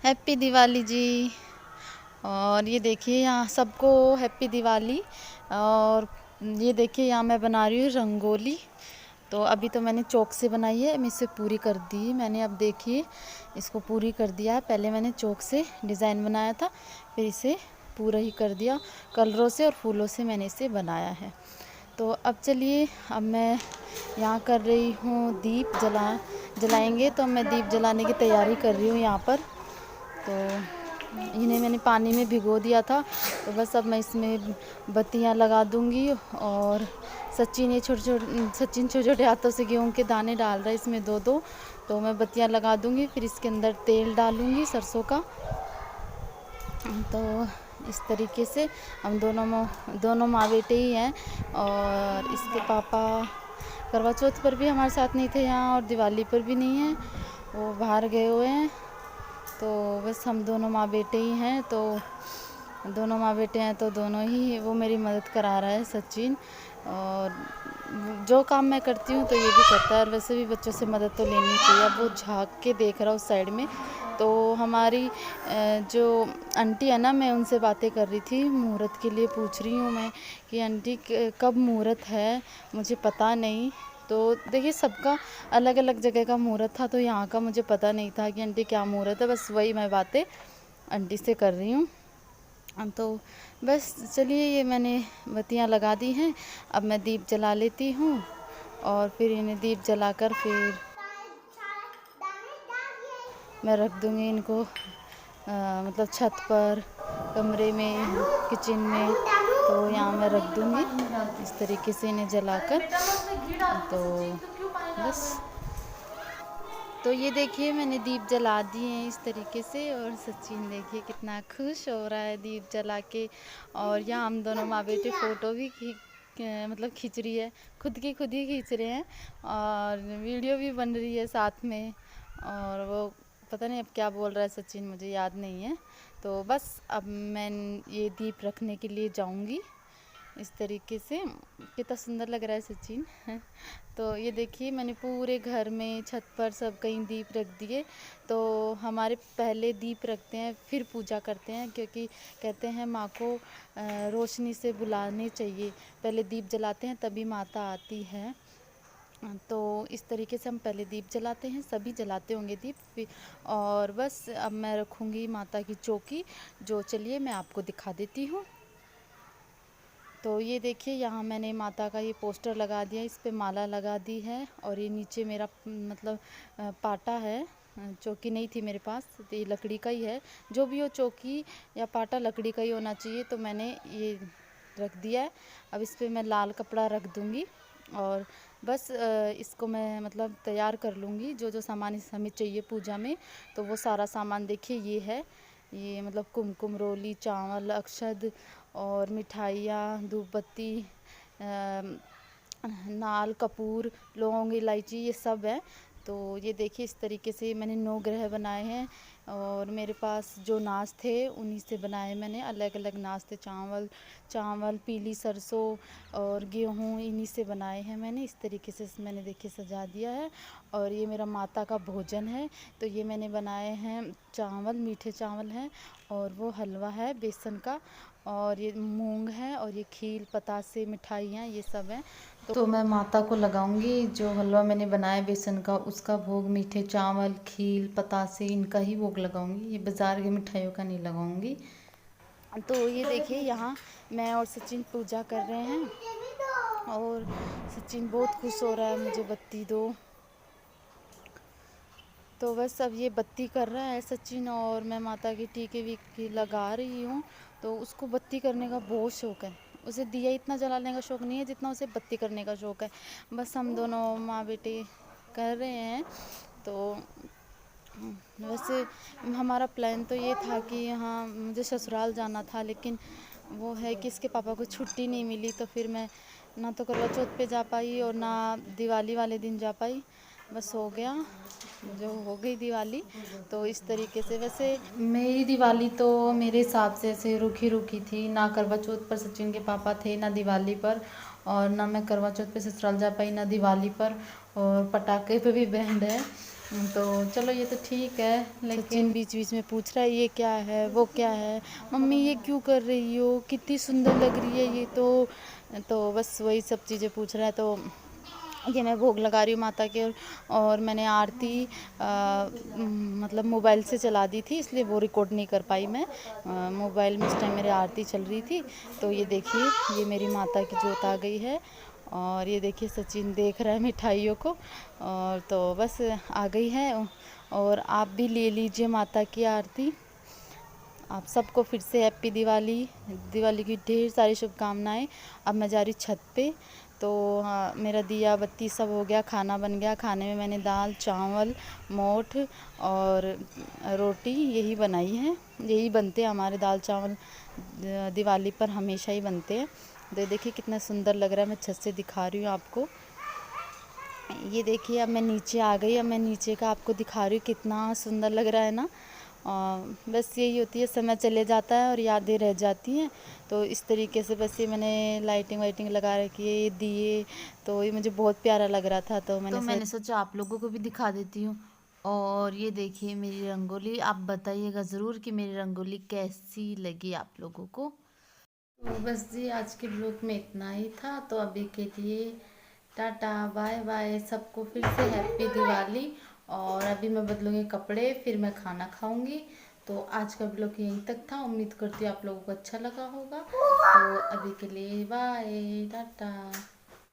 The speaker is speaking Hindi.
हैप्पी दिवाली जी। और ये देखिए यहाँ सबको हैप्पी दिवाली। और ये देखिए यहाँ मैं बना रही हूँ रंगोली। तो अभी तो मैंने चौक से बनाई है, मैं इसे पूरी कर दी मैंने। अब देखिए इसको पूरी कर दिया है। पहले मैंने चौक से डिज़ाइन बनाया था, फिर इसे पूरा ही कर दिया। कलरों से और फूलों से मैंने इसे बनाया है। तो अब चलिए, अब मैं यहाँ कर रही हूँ दीप जलाएंगे। तो मैं दीप जलाने की तैयारी कर रही हूँ यहाँ पर। तो इन्हें मैंने पानी में भिगो दिया था, तो बस अब मैं इसमें बत्तियाँ लगा दूँगी। और सचिन छोटे छोटे हाथों से गेहूं के दाने डाल रहा है इसमें दो दो। तो मैं बत्तियाँ लगा दूँगी, फिर इसके अंदर तेल डालूँगी सरसों का। तो इस तरीके से हम दोनों माँ बेटे ही हैं। और इसके पापा करवा चौथ पर भी हमारे साथ नहीं थे यहाँ, और दिवाली पर भी नहीं है, वो बाहर गए हुए हैं। तो बस हम दोनों माँ बेटे ही हैं। तो दोनों माँ बेटे हैं तो दोनों ही, वो मेरी मदद करा रहा है सचिन। और जो काम मैं करती हूँ तो ये भी करता है। और वैसे भी बच्चों से मदद तो लेनी चाहिए। अब वो झाँक के देख रहा उस साइड में। तो हमारी जो आंटी है ना, मैं उनसे बातें कर रही थी, मुहूर्त के लिए पूछ रही हूँ मैं कि आंटी कब मुहूर्त है, मुझे पता नहीं। तो देखिए सबका अलग अलग जगह का मुहूर्त था, तो यहाँ का मुझे पता नहीं था कि आंटी क्या मुहूर्त है। बस वही मैं बातें आंटी से कर रही हूँ। तो बस चलिए, ये मैंने बत्तियाँ लगा दी हैं। अब मैं दीप जला लेती हूँ, और फिर इन्हें दीप जलाकर फिर मैं रख दूँगी इनको मतलब छत पर, कमरे में, किचन में। तो यहाँ मैं रख दूँगी इस तरीके से इन्हें जलाकर। तो बस, तो ये देखिए मैंने दीप जला दिए हैं इस तरीके से। और सचिन देखिए कितना खुश हो रहा है दीप जला के। और यहाँ हम दोनों माँ बेटे फ़ोटो भी मतलब खींच रही है, खुद ही खींच रहे हैं। और वीडियो भी बन रही है साथ में। और वो पता नहीं अब क्या बोल रहा है सचिन, मुझे याद नहीं है। तो बस अब मैं ये दीप रखने के लिए जाऊंगी इस तरीके से। कितना सुंदर लग रहा है सचिन। तो ये देखिए मैंने पूरे घर में, छत पर सब कहीं दीप रख दिए। तो हमारे पहले दीप रखते हैं फिर पूजा करते हैं, क्योंकि कहते हैं माँ को रोशनी से बुलाने चाहिए। पहले दीप जलाते हैं तभी माता आती है। तो इस तरीके से हम पहले दीप जलाते हैं, सभी जलाते होंगे दीप। और बस अब मैं रखूँगी माता की चौकी, जो चलिए मैं आपको दिखा देती हूँ। तो ये देखिए यहाँ मैंने माता का ये पोस्टर लगा दिया, इस पे माला लगा दी है। और ये नीचे मेरा मतलब पाटा है। चौकी नहीं थी मेरे पास, तो ये लकड़ी का ही है। जो भी हो, चौकी या पाटा लकड़ी का ही होना चाहिए। तो मैंने ये रख दिया है। अब इस पे मैं लाल कपड़ा रख दूँगी। और बस इसको मैं मतलब तैयार कर लूँगी, जो जो सामान हमें चाहिए पूजा में। तो वो सारा सामान देखिए ये है। ये मतलब कुमकुम, रोली, चावल, अक्षत और मिठाइयाँ, धूप बत्ती, नाल, कपूर, लौंग, इलायची, ये सब है। तो ये देखिए इस तरीके से मैंने 9 ग्रह बनाए हैं। और मेरे पास जो नाश थे उन्हीं से बनाए मैंने, अलग अलग नाश थे। चावल, पीली सरसों और गेहूँ, इन्हीं से बनाए हैं मैंने। इस तरीके से मैंने देखिए सजा दिया है। और ये मेरा माता का भोजन है। तो ये मैंने बनाए हैं चावल, मीठे चावल हैं, और वो हलवा है बेसन का, और ये मूंग है, और ये खील, पतासे, मिठाइयाँ, ये सब हैं। तो मैं माता को लगाऊंगी जो हलवा मैंने बनाया बेसन का, उसका भोग, मीठे चावल, खील, पतासे, इनका ही भोग लगाऊंगी। ये बाज़ार की मिठाइयों का नहीं लगाऊंगी। तो ये देखिए यहाँ मैं और सचिन पूजा कर रहे हैं। और सचिन बहुत खुश हो रहा है, मुझे बत्ती दो। तो बस अब ये बत्ती कर रहा है सचिन, और मैं माता की टीके वीके लगा रही हूँ। तो उसको बत्ती करने का बहुत शौक़ है। उसे दिया इतना जलाने का शौक़ नहीं है जितना उसे बत्ती करने का शौक़ है। बस हम दोनों माँ बेटे कर रहे हैं। तो वैसे हमारा प्लान तो ये था कि हाँ मुझे ससुराल जाना था, लेकिन वो है कि इसके पापा को छुट्टी नहीं मिली। तो फिर मैं ना तो करवा चौथ पे जा पाई और ना दिवाली वाले दिन जा पाई। बस हो गया जो हो गई दिवाली। तो इस तरीके से वैसे मेरी दिवाली तो मेरे हिसाब से ऐसे रुखी रुखी थी। ना करवा चौथ पर सचिन के पापा थे, ना दिवाली पर। और ना मैं करवा चौथ पे ससुराल जा पाई, ना दिवाली पर। और पटाखे पे भी बैंड है। तो चलो ये तो ठीक है, लेकिन बीच बीच में पूछ रहा है ये क्या है वो क्या है, मम्मी ये क्यों कर रही हो, कितनी सुंदर लग रही है ये तो बस वही सब चीज़ें पूछ रहा है। तो ये मैं भोग लगा रही हूँ माता के। और मैंने आरती मतलब मोबाइल से चला दी थी, इसलिए वो रिकॉर्ड नहीं कर पाई मैं। मोबाइल में उस टाइम मेरी आरती चल रही थी। तो ये देखिए, ये मेरी माता की जोत आ गई है। और ये देखिए सचिन देख रहा है मिठाइयों को। और तो बस आ गई है। और आप भी ले लीजिए माता की आरती। आप सबको फिर से हैप्पी दिवाली, दिवाली की ढेर सारी शुभकामनाएं। अब मैं जा रही छत पे। तो हाँ, मेरा दिया बत्ती सब हो गया, खाना बन गया। खाने में मैंने दाल चावल मोठ और रोटी यही बनाई है। यही बनते हैं हमारे दाल चावल, दिवाली पर हमेशा ही बनते हैं। तो देखिए कितना सुंदर लग रहा है, मैं छत से दिखा रही हूँ आपको। ये देखिए अब मैं नीचे आ गई। अब मैं नीचे का आपको दिखा रही हूँ, कितना सुंदर लग रहा है ना। बस यही होती है, समय चले जाता है और यादें रह जाती हैं। तो इस तरीके से बस ये मैंने लाइटिंग वाइटिंग लगा रखी है, ये दिए। तो ये मुझे बहुत प्यारा लग रहा था, तो मैंने सोचा आप लोगों को भी दिखा देती हूँ। और ये देखिए मेरी रंगोली, आप बताइएगा ज़रूर कि मेरी रंगोली कैसी लगी आप लोगों को। तो बस जी आज के ब्लॉग में इतना ही था। तो अभी के लिए टाटा बाय बाय, सबको फिर से हैप्पी दिवाली। और अभी मैं बदलूंगी कपड़े, फिर मैं खाना खाऊंगी। तो आज का ब्लॉग यहीं तक था। उम्मीद करती हूँ आप लोगों को अच्छा लगा होगा। तो अभी के लिए बाय टाटा।